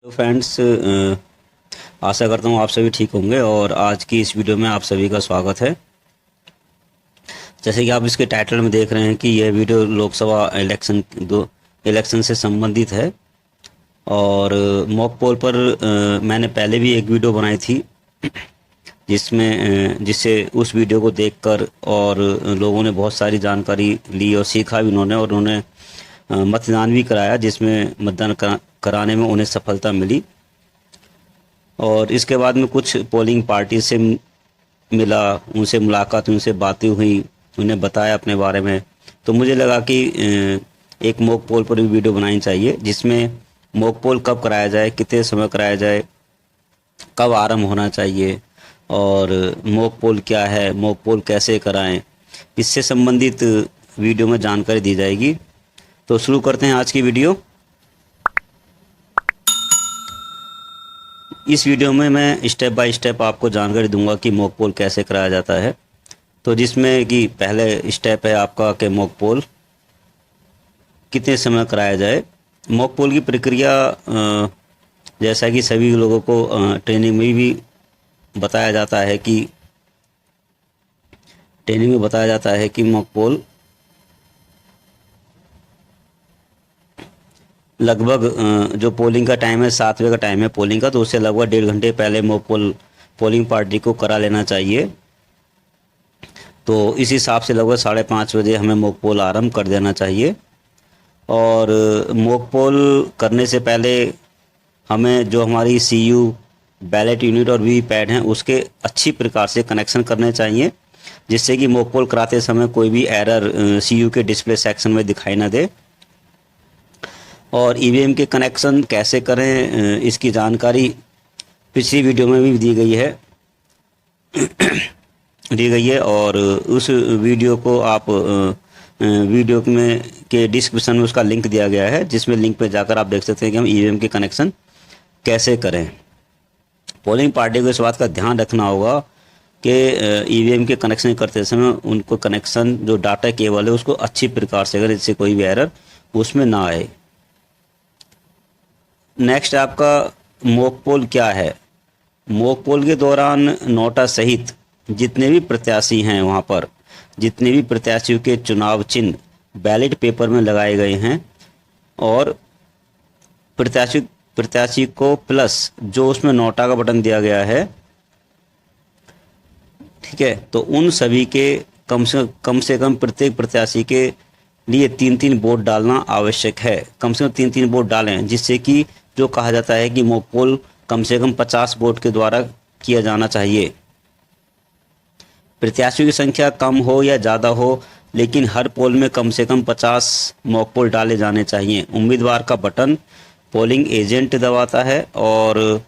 तो फ्रेंड्स, आशा करता हूँ आप सभी ठीक होंगे और आज की इस वीडियो में आप सभी का स्वागत है। जैसे कि आप इसके टाइटल में देख रहे हैं कि यह वीडियो लोकसभा इलेक्शन से संबंधित है और मॉक पोल पर मैंने पहले भी एक वीडियो बनाई थी जिससे उस वीडियो को देखकर और लोगों ने बहुत सारी जानकारी ली और सीखा भी उन्होंने मतदान भी कराया, जिसमें मतदान कराने में उन्हें सफलता मिली। और इसके बाद में कुछ पोलिंग पार्टी से मिला, उनसे मुलाकात, उनसे बातें हुई, उन्हें बताया अपने बारे में। तो मुझे लगा कि एक मॉक पोल पर भी वीडियो बनानी चाहिए, जिसमें मॉक पोल कब कराया जाए, कितने समय कराया जाए, कब आरंभ होना चाहिए और मॉक पोल क्या है, मॉक पोल कैसे कराएं, इससे संबंधित वीडियो में जानकारी दी जाएगी। तो शुरू करते हैं आज की वीडियो। इस वीडियो में मैं स्टेप बाय स्टेप आपको जानकारी दूंगा कि मॉक पोल कैसे कराया जाता है। तो जिसमें कि पहले स्टेप है आपका कि मॉक पोल कितने समय कराया जाए। मॉक पोल की प्रक्रिया जैसा कि सभी लोगों को ट्रेनिंग में भी बताया जाता है कि मॉक पोल लगभग जो पोलिंग का टाइम है 7 बजे का टाइम है पोलिंग का, तो उससे लगभग 1.5 घंटे पहले मॉक पोल पोलिंग पार्टी को करा लेना चाहिए। तो इस हिसाब से लगभग 5:30 बजे हमें मॉक पोल आरंभ कर देना चाहिए। और मॉक पोल करने से पहले हमें जो हमारी CU बैलेट यूनिट और वीवीपैट हैं उसके अच्छी प्रकार से कनेक्शन करने चाहिए, जिससे कि मॉक पोल कराते समय कोई भी एरर CU के डिस्प्ले सेक्शन में दिखाई ना दे। और EVM के कनेक्शन कैसे करें इसकी जानकारी पिछली वीडियो में भी दी गई है और उस वीडियो को आप वीडियो में के डिस्क्रिप्शन में उसका लिंक दिया गया है, जिसमें लिंक पे जाकर आप देख सकते हैं कि हम EVM के कनेक्शन कैसे करें। पोलिंग पार्टी को इस बात का ध्यान रखना होगा कि EVM के कनेक्शन करते समय उनको कनेक्शन जो डाटा केबल है उसको अच्छी प्रकार से करें, जिससे कोई भी एरर उसमें ना आए। नेक्स्ट आपका मॉक पोल क्या है। मॉक पोल के दौरान नोटा सहित जितने भी प्रत्याशी हैं, वहाँ पर जितने भी प्रत्याशियों के चुनाव चिन्ह बैलेट पेपर में लगाए गए हैं और प्रत्याशी को प्लस जो उसमें नोटा का बटन दिया गया है, ठीक है, तो उन सभी के कम से कम प्रत्येक प्रत्याशी के लिए 3-3 वोट डालना आवश्यक है। कम से कम 3-3 वोट डालें, जिससे कि जो कहा जाता है कि मॉक पोल कम से कम 50 वोट के द्वारा किया जाना चाहिए। प्रत्याशियों की संख्या कम हो या ज़्यादा हो, लेकिन हर पोल में कम से कम 50 मॉक पोल डाले जाने चाहिए। उम्मीदवार का बटन पोलिंग एजेंट दबाता है और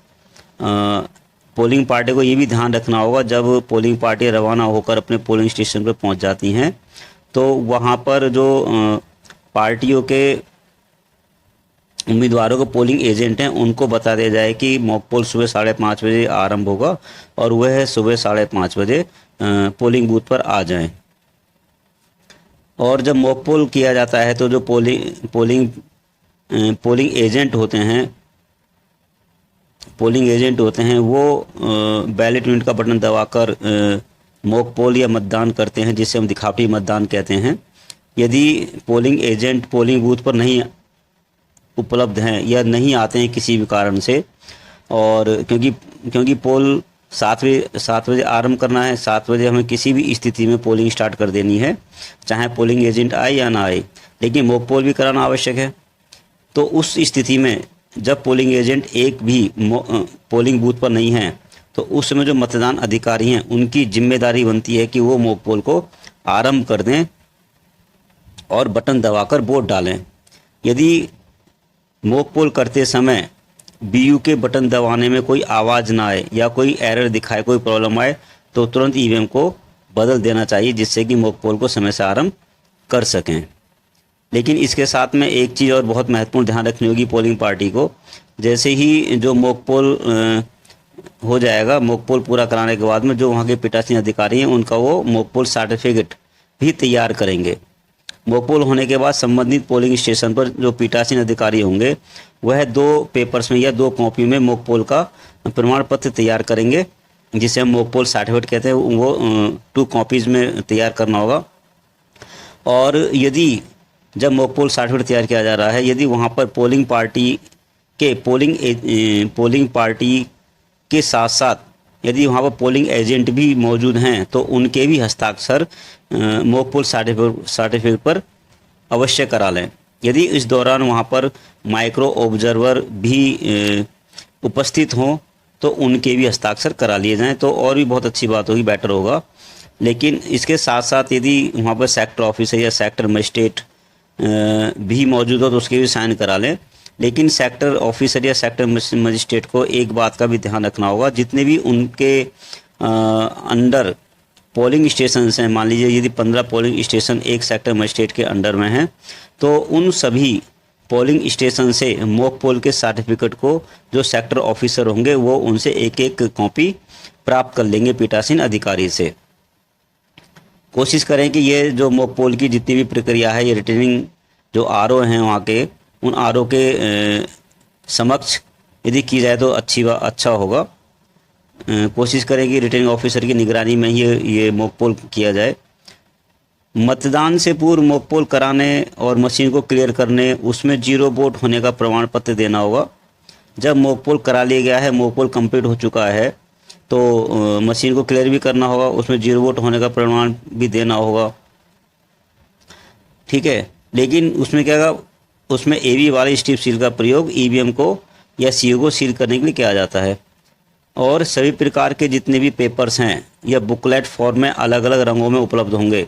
पोलिंग पार्टी को ये भी ध्यान रखना होगा, जब पोलिंग पार्टी रवाना होकर अपने पोलिंग स्टेशन पर पहुंच जाती हैं तो वहाँ पर जो पार्टियों के उम्मीदवारों को पोलिंग एजेंट हैं उनको बता दिया जाए कि मॉक पोल सुबह 5:30 बजे आरंभ होगा और वह सुबह 5:30 बजे पोलिंग बूथ पर आ जाएं। और जब मॉक पोल किया जाता है तो जो पोलिंग एजेंट होते हैं वो बैलेट यूनिट का बटन दबाकर मॉक पोल या मतदान करते हैं, जिसे हम दिखावटी मतदान कहते हैं। यदि पोलिंग एजेंट पोलिंग बूथ पर नहीं उपलब्ध हैं या नहीं आते हैं किसी भी कारण से, और क्योंकि पोल 7 बजे आरंभ करना है, 7 बजे हमें किसी भी स्थिति में पोलिंग स्टार्ट कर देनी है, चाहे पोलिंग एजेंट आए या ना आए, लेकिन मॉक पोल भी कराना आवश्यक है। तो उस स्थिति में जब पोलिंग एजेंट एक भी पोलिंग बूथ पर नहीं है, तो उस समय जो मतदान अधिकारी हैं उनकी जिम्मेदारी बनती है कि वो मॉक पोल को आरंभ कर दें और बटन दबाकर वोट डालें। यदि मॉक पोल करते समय BU के बटन दबाने में कोई आवाज़ ना आए या कोई एरर दिखाए, कोई प्रॉब्लम आए, तो तुरंत EVM को बदल देना चाहिए, जिससे कि मॉक पोल को समय से आरंभ कर सकें। लेकिन इसके साथ में एक चीज़ और बहुत महत्वपूर्ण ध्यान रखनी होगी पोलिंग पार्टी को। जैसे ही जो मॉक पोल हो जाएगा, मॉक पोल पूरा कराने के बाद में जो वहाँ के पीठासीन अधिकारी हैं उनका वो मॉक पोल सर्टिफिकेट भी तैयार करेंगे। मॉक पोल होने के बाद संबंधित पोलिंग स्टेशन पर जो पीठासीन अधिकारी होंगे वह 2 पेपर्स में या 2 कॉपी में मॉक पोल का प्रमाण पत्र तैयार करेंगे, जिसे हम मॉक पोल सर्टिफिकेट कहते हैं। वो 2 कॉपीज़ में तैयार करना होगा। और यदि जब मॉक पोल सर्टिफिकेट तैयार किया जा रहा है, यदि वहाँ पर पोलिंग पार्टी के साथ साथ यदि वहाँ पर पोलिंग एजेंट भी मौजूद हैं तो उनके भी हस्ताक्षर मॉक पोल सर्टिफिकेट पर अवश्य करा लें। यदि इस दौरान वहाँ पर माइक्रो ऑब्जर्वर भी उपस्थित हों तो उनके भी हस्ताक्षर करा लिए जाएं तो और भी बहुत अच्छी बात होगी, बेटर होगा। लेकिन इसके साथ साथ यदि वहाँ पर सेक्टर ऑफिसर या सेक्टर मजिस्ट्रेट भी मौजूद हो तो उसके भी साइन करा लें। लेकिन सेक्टर ऑफिसर या सेक्टर मजिस्ट्रेट को एक बात का भी ध्यान रखना होगा, जितने भी उनके अंडर पोलिंग स्टेशन हैं, मान लीजिए यदि 15 पोलिंग स्टेशन एक सेक्टर मजिस्ट्रेट के अंडर में हैं, तो उन सभी पोलिंग स्टेशन से मॉक पोल के सर्टिफिकेट को जो सेक्टर ऑफिसर होंगे वो उनसे एक एक कॉपी प्राप्त कर लेंगे पीठासीन अधिकारी से। कोशिश करें कि ये जो मॉक पोल की जितनी भी प्रक्रिया है, ये रिटर्निंग जो आरओ हैं वहाँ के, उन आरओ के समक्ष यदि की जाए तो अच्छा होगा। कोशिश करें कि रिटर्निंग ऑफिसर की निगरानी में ही ये मॉक पोल किया जाए। मतदान से पूर्व मॉक पोल कराने और मशीन को क्लियर करने, उसमें 0 वोट होने का प्रमाण पत्र देना होगा। जब मॉक पोल करा लिया गया है, मॉक पोल कंप्लीट हो चुका है, तो मशीन को क्लियर भी करना होगा, उसमें 0 वोट होने का प्रमाण भी देना होगा, ठीक है। लेकिन उसमें क्या होगा, उसमें एबी वाले स्ट्रिप सील का प्रयोग ईवीएम को या सीओ को सील करने के लिए किया जाता है। और सभी प्रकार के जितने भी पेपर्स हैं या बुकलेट फॉर्म में अलग अलग रंगों में उपलब्ध होंगे।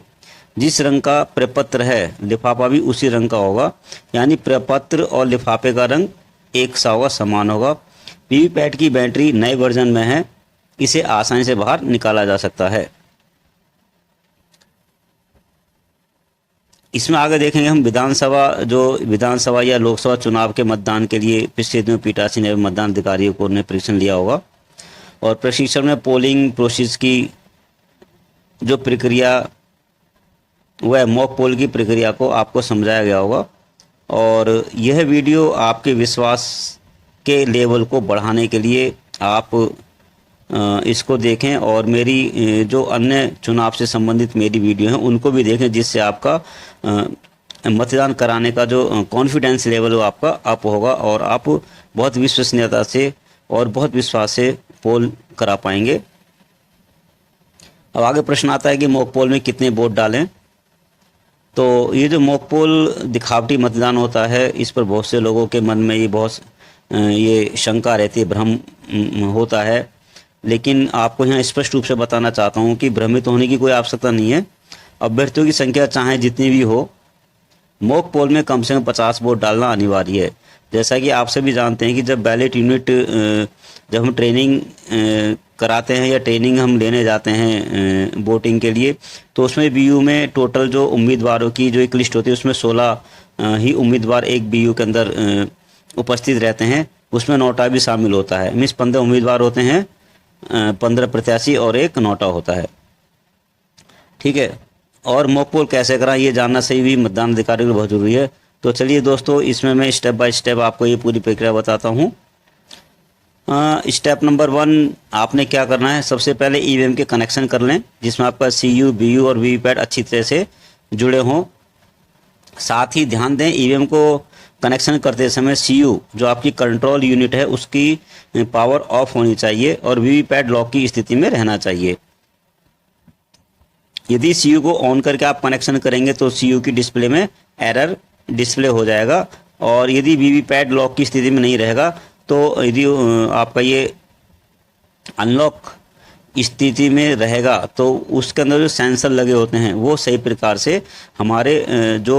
जिस रंग का प्रपत्र है, लिफाफा भी उसी रंग का होगा, यानी प्रपत्र और लिफाफे का रंग एक सा होगा, समान होगा। वीवीपैट की बैटरी नए वर्जन में है, इसे आसानी से बाहर निकाला जा सकता है। इसमें आगे देखेंगे हम विधानसभा या लोकसभा चुनाव के मतदान के लिए पिछले दिनों पीठासीन एवं मतदान अधिकारियों को ने प्रशिक्षण लिया होगा। और प्रशिक्षण में पोलिंग प्रोसेस की जो प्रक्रिया वह मॉक पोल की प्रक्रिया को आपको समझाया गया होगा। और यह वीडियो आपके विश्वास के लेवल को बढ़ाने के लिए आप इसको देखें और मेरी जो अन्य चुनाव से संबंधित मेरी वीडियो हैं उनको भी देखें, जिससे आपका मतदान कराने का जो कॉन्फिडेंस लेवल वो आपका अप होगा और आप बहुत विश्वसनीयता से और बहुत विश्वास से पोल करा पाएंगे। अब आगे प्रश्न आता है कि मॉक पोल में कितने वोट डालें। तो ये जो मॉक पोल दिखावटी मतदान होता है, इस पर बहुत से लोगों के मन में ये शंका रहती है, भ्रम होता है। लेकिन आपको यहाँ स्पष्ट रूप से बताना चाहता हूँ कि भ्रमित होने की कोई आवश्यकता नहीं है। अभ्यर्थियों की संख्या चाहे जितनी भी हो, मॉक पोल में कम से कम 50 वोट डालना अनिवार्य है। जैसा कि आप सभी जानते हैं कि जब बैलेट यूनिट जब हम ट्रेनिंग कराते हैं या ट्रेनिंग हम लेने जाते हैं वोटिंग के लिए, तो उसमें बीयू में टोटल जो उम्मीदवारों की जो एक लिस्ट होती है उसमें 16 ही उम्मीदवार एक बीयू के अंदर उपस्थित रहते हैं। उसमें नोटा भी शामिल होता है। मीन्स 15 उम्मीदवार होते हैं, 15 प्रत्याशी और एक नोटा होता है, ठीक है। और मॉक पोल कैसे कराएं ये जानना सही भी मतदान अधिकारी को बहुत जरूरी है। तो चलिए दोस्तों, इसमें मैं स्टेप बाय स्टेप आपको ये पूरी प्रक्रिया बताता हूँ। स्टेप नंबर 1 आपने क्या करना है, सबसे पहले ईवीएम के कनेक्शन कर लें जिसमें आपका सीयू, बीयू और वीवीपैट अच्छी तरह से जुड़े हों। साथ ही ध्यान दें, ईवीएम को कनेक्शन करते समय सीयू जो आपकी कंट्रोल यूनिट है उसकी पावर ऑफ होनी चाहिए और वीवीपैट लॉक की स्थिति में रहना चाहिए। यदि सीयू को ऑन करके आप कनेक्शन करेंगे तो सीयू की डिस्प्ले में एरर डिस्प्ले हो जाएगा, और यदि वीवीपैट लॉक की स्थिति में नहीं रहेगा तो यदि आपका ये अनलॉक स्थिति में रहेगा तो उसके अंदर जो सेंसर लगे होते हैं वो सही प्रकार से हमारे जो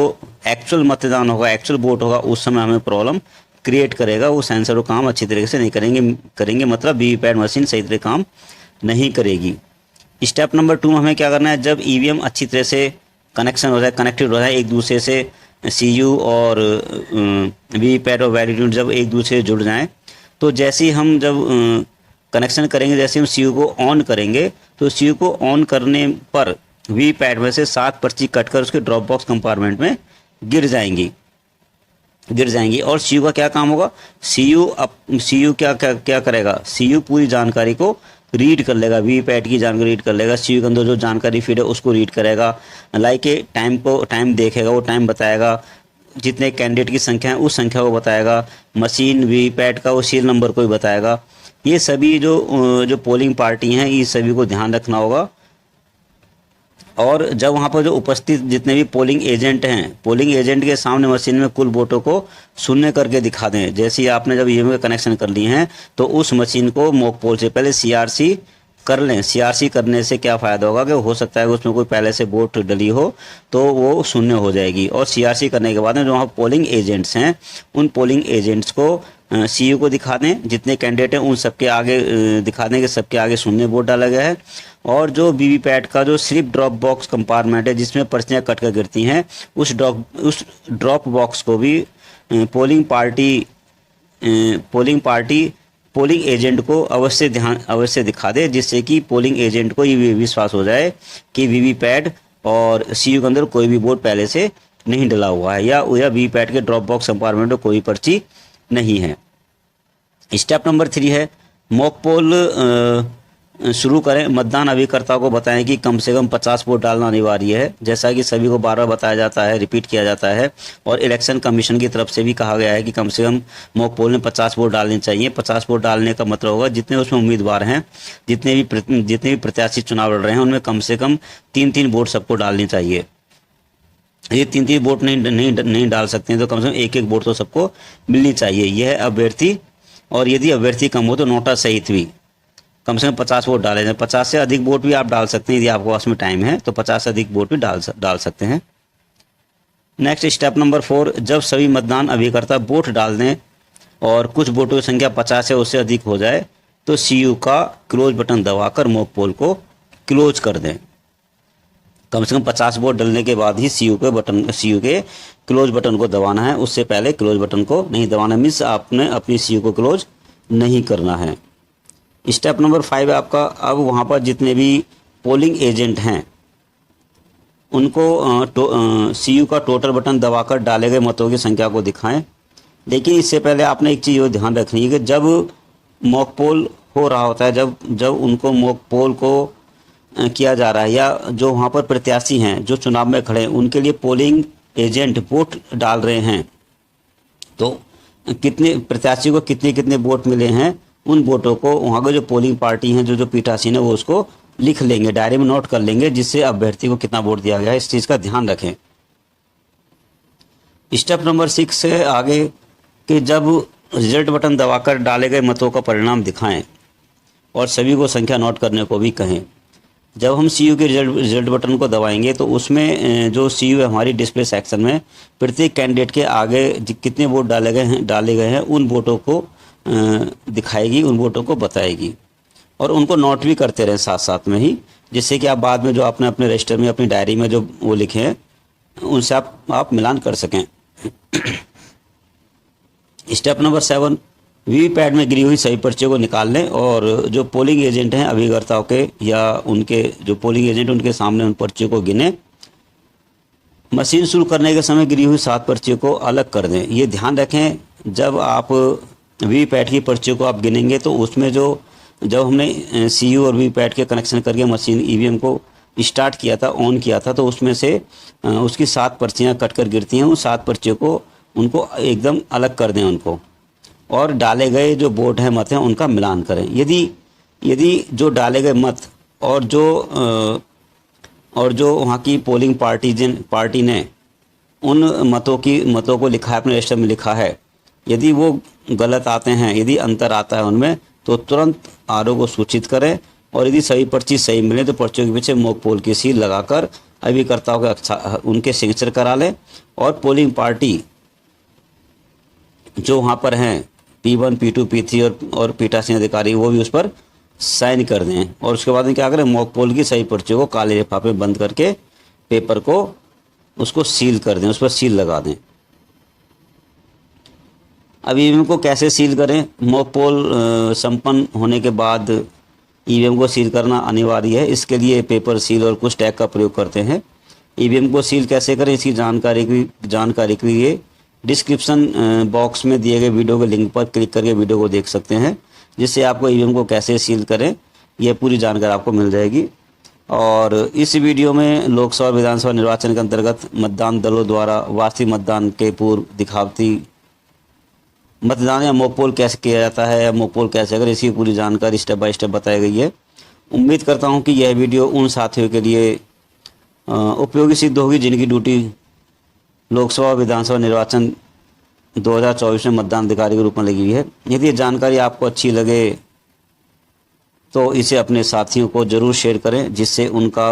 एक्चुअल मतदान होगा, एक्चुअल वोट होगा, उस समय हमें प्रॉब्लम क्रिएट करेगा। वो सेंसर वो काम अच्छी तरीके से नहीं करेंगे मतलब वीवीपैट मशीन सही तरह काम नहीं करेगी। स्टेप नंबर 2 हमें क्या करना है, जब ईवीएम अच्छी तरह से कनेक्शन हो जाए, कनेक्टेड हो जाए एक दूसरे से, सीयू और वीवीपैट और वैलिड जब एक दूसरे से जुड़ जाएं, तो जैसे ही हम जब कनेक्शन करेंगे, जैसे हम सीयू को ऑन करेंगे तो सीयू को ऑन करने पर वीवीपैट में से 7 पर्ची कटकर उसके ड्रॉप बॉक्स कंपार्टमेंट में गिर जाएंगी और सीयू का क्या काम होगा? सीयू क्या करेगा? सीयू पूरी जानकारी को रीड कर लेगा, वीवीपैट की जानकारी रीड कर लेगा, सीयू के अंदर जो जानकारी फीड है उसको रीड करेगा, लाइक टाइम देखेगा, वो टाइम बताएगा, जितने कैंडिडेट की संख्या है उस संख्या को बताएगा, मशीन वीवीपैट का वो सीरियल नंबर को भी बताएगा। ये सभी जो पोलिंग पार्टी हैं ये सभी को ध्यान रखना होगा। और जब वहाँ पर जो उपस्थित जितने भी पोलिंग एजेंट हैं, पोलिंग एजेंट के सामने मशीन में कुल वोटों को शून्य करके दिखा दें। जैसे ही आपने जब ईवीएम का कनेक्शन कर लिए हैं तो उस मशीन को मॉक पोल से पहले सीआरसी कर लें। सीआरसी करने से क्या फ़ायदा होगा कि हो सकता है कि उसमें कोई पहले से वोट डली हो तो वो शून्य हो जाएगी। और सीआरसी करने के बाद में जो वहाँ पोलिंग एजेंट्स हैं उन पोलिंग एजेंट्स को सीयू को दिखा दें, जितने कैंडिडेट हैं उन सबके आगे दिखा दें कि सबके आगे शून्य वोट डाला गया है। और जो वीवीपैट का जो सिर्फ ड्रॉप बॉक्स कंपार्टमेंट है जिसमें पर्चियाँ कट कर गिरती हैं उस ड्रॉप बॉक्स को भी पोलिंग एजेंट को अवश्य दिखा दे, जिससे कि पोलिंग एजेंट को ये विश्वास हो जाए कि वीवीपैट और सीयू के अंदर कोई भी वोट पहले से नहीं डला हुआ है या वीवीपैट के ड्रॉप बॉक्स कंपार्टमेंट में कोई पर्ची नहीं है। स्टेप नंबर 3 है मॉक पोल शुरू करें। मतदान अभिकर्ताओं को बताएं कि कम से कम 50 वोट डालना अनिवार्य है, जैसा कि सभी को बार बार बताया जाता है, रिपीट किया जाता है। और इलेक्शन कमीशन की तरफ से भी कहा गया है कि कम से कम मॉक पोल में 50 वोट डालने चाहिए। 50 वोट डालने का मतलब होगा जितने उसमें उम्मीदवार हैं, जितने भी प्रत्याशी चुनाव लड़ रहे हैं उनमें कम से कम 3-3 वोट सबको डालनी चाहिए। ये 3-3 वोट नहीं डाल सकते हैं तो कम से कम 1-1 वोट तो सबको मिलनी चाहिए। यह है अभ्यर्थी, और यदि अभ्यर्थी कम हो तो नोटा सहित भी कम से कम 50 वोट डाले जाए। 50 से अधिक वोट भी आप डाल सकते हैं यदि आपके पास में टाइम है तो 50 से अधिक वोट भी डाल सकते हैं। नेक्स्ट स्टेप नंबर 4, जब सभी मतदान अभिकर्ता वोट डाल दें और कुछ वोटों की संख्या 50 या उससे अधिक हो जाए तो सीयू का क्लोज बटन दबाकर मॉक पोल को क्लोज कर दें। कम से कम 50 वोट डलने के बाद ही सीयू के क्लोज बटन को दबाना है, उससे पहले क्लोज बटन को नहीं दबाना। मीन्स आपने अपनी सीयू को क्लोज नहीं करना है। स्टेप नंबर 5 है आपका, अब वहाँ पर जितने भी पोलिंग एजेंट हैं उनको सीयू का टोटल बटन दबाकर डाले गए मतों की संख्या को दिखाएं। लेकिन इससे पहले आपने एक चीज़ ध्यान रखनी है कि जब मॉक पोल हो रहा होता है, जब उनको मॉक पोल को किया जा रहा है या जो वहाँ पर प्रत्याशी हैं जो चुनाव में खड़े हैं उनके लिए पोलिंग एजेंट वोट डाल रहे हैं तो कितने प्रत्याशी को कितने वोट मिले हैं उन वोटों को वहाँ के जो पोलिंग पार्टी हैं जो पीठासीन है वो उसको लिख लेंगे, डायरी में नोट कर लेंगे, जिससे अभ्यर्थी को कितना वोट दिया गया है इस चीज़ का ध्यान रखें। स्टेप नंबर 6 है आगे कि जब रिजल्ट बटन दबाकर डाले गए मतों का परिणाम दिखाएं और सभी को संख्या नोट करने को भी कहें। जब हम सीयू के रिजल्ट बटन को दबाएंगे तो उसमें जो सीयू है हमारी डिस्प्ले सेक्शन में प्रत्येक कैंडिडेट के आगे कितने वोट डाले गए हैं उन वोटों को दिखाएगी, उन वोटों को बताएगी और उनको नोट भी करते रहें साथ साथ में ही, जिससे कि आप बाद में जो आपने अपने रजिस्टर में अपनी डायरी में जो वो लिखे हैं उनसे आप मिलान कर सकें। स्टेप नंबर 7, वीवीपैट में गिरी हुई सभी पर्चियों को निकाल लें और जो पोलिंग एजेंट हैं अभिकर्ताओं के या उनके जो पोलिंग एजेंट उनके सामने उन पर्चियों को गिने। मशीन शुरू करने के समय गिरी हुई 7 पर्चियों को अलग कर दें। ये ध्यान रखें जब आप वीवीपैट की पर्चियों को आप गिनेंगे तो उसमें जब हमने सीयू और वीवीपैट के कनेक्शन करके मशीन ईवीएम को स्टार्ट किया था, ऑन किया था, तो उसमें से उसकी 7 पर्चियाँ कट कर गिरती हैं। उन 7 पर्चियों को उनको एकदम अलग कर दें उनको, और डाले गए जो वोट हैं मत हैं उनका मिलान करें। यदि जो डाले गए मत और जो वहाँ की पोलिंग पार्टी ने उन मतों को लिखा है, अपने रजिस्टर में लिखा है, यदि वो गलत आते हैं, यदि अंतर आता है उनमें तो तुरंत आरओ को सूचित करें और यदि सभी पर्ची सही मिले तो पर्चियों के पीछे मॉक पोल की सील लगाकर अभिकर्ताओं के उनके सिग्नेचर करा लें और पोलिंग पार्टी जो वहाँ पर हैं P1, P2, P3 और पीठासीन अधिकारी वो भी उस पर साइन कर दें। और उसके बाद में क्या करें, मॉक पोल की सही पर्चियों को काले लिफाफे बंद करके पेपर को उसको सील कर दें, उस पर सील लगा दें। अब ईवीएम को कैसे सील करें? मॉक पोल संपन्न होने के बाद ईवीएम को सील करना अनिवार्य है। इसके लिए पेपर सील और कुछ टैग का प्रयोग करते हैं। ईवीएम को सील कैसे करें, इसकी जानकारी के लिए डिस्क्रिप्शन बॉक्स में दिए गए वीडियो के लिंक पर क्लिक करके वीडियो को देख सकते हैं, जिससे आपको ईवीएम को कैसे सील करें यह पूरी जानकारी आपको मिल जाएगी। और इस वीडियो में लोकसभा विधानसभा निर्वाचन के अंतर्गत मतदान दलों द्वारा वास्तविक मतदान के पूर्व दिखावटी मतदान या मॉक पोल कैसे किया जाता है या मॉक पोल कैसे अगर इसकी पूरी जानकारी स्टेप बाय स्टेप बताई गई है। उम्मीद करता हूं कि यह वीडियो उन साथियों के लिए उपयोगी सिद्ध होगी जिनकी ड्यूटी लोकसभा विधानसभा निर्वाचन 2024 में मतदान अधिकारी के रूप में लगी हुई है। यदि ये जानकारी आपको अच्छी लगे तो इसे अपने साथियों को ज़रूर शेयर करें, जिससे उनका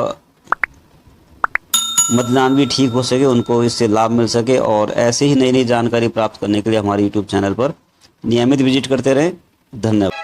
मतदान भी ठीक हो सके, उनको इससे लाभ मिल सके। और ऐसे ही नई नई जानकारी प्राप्त करने के लिए हमारे YouTube चैनल पर नियमित विजिट करते रहें। धन्यवाद।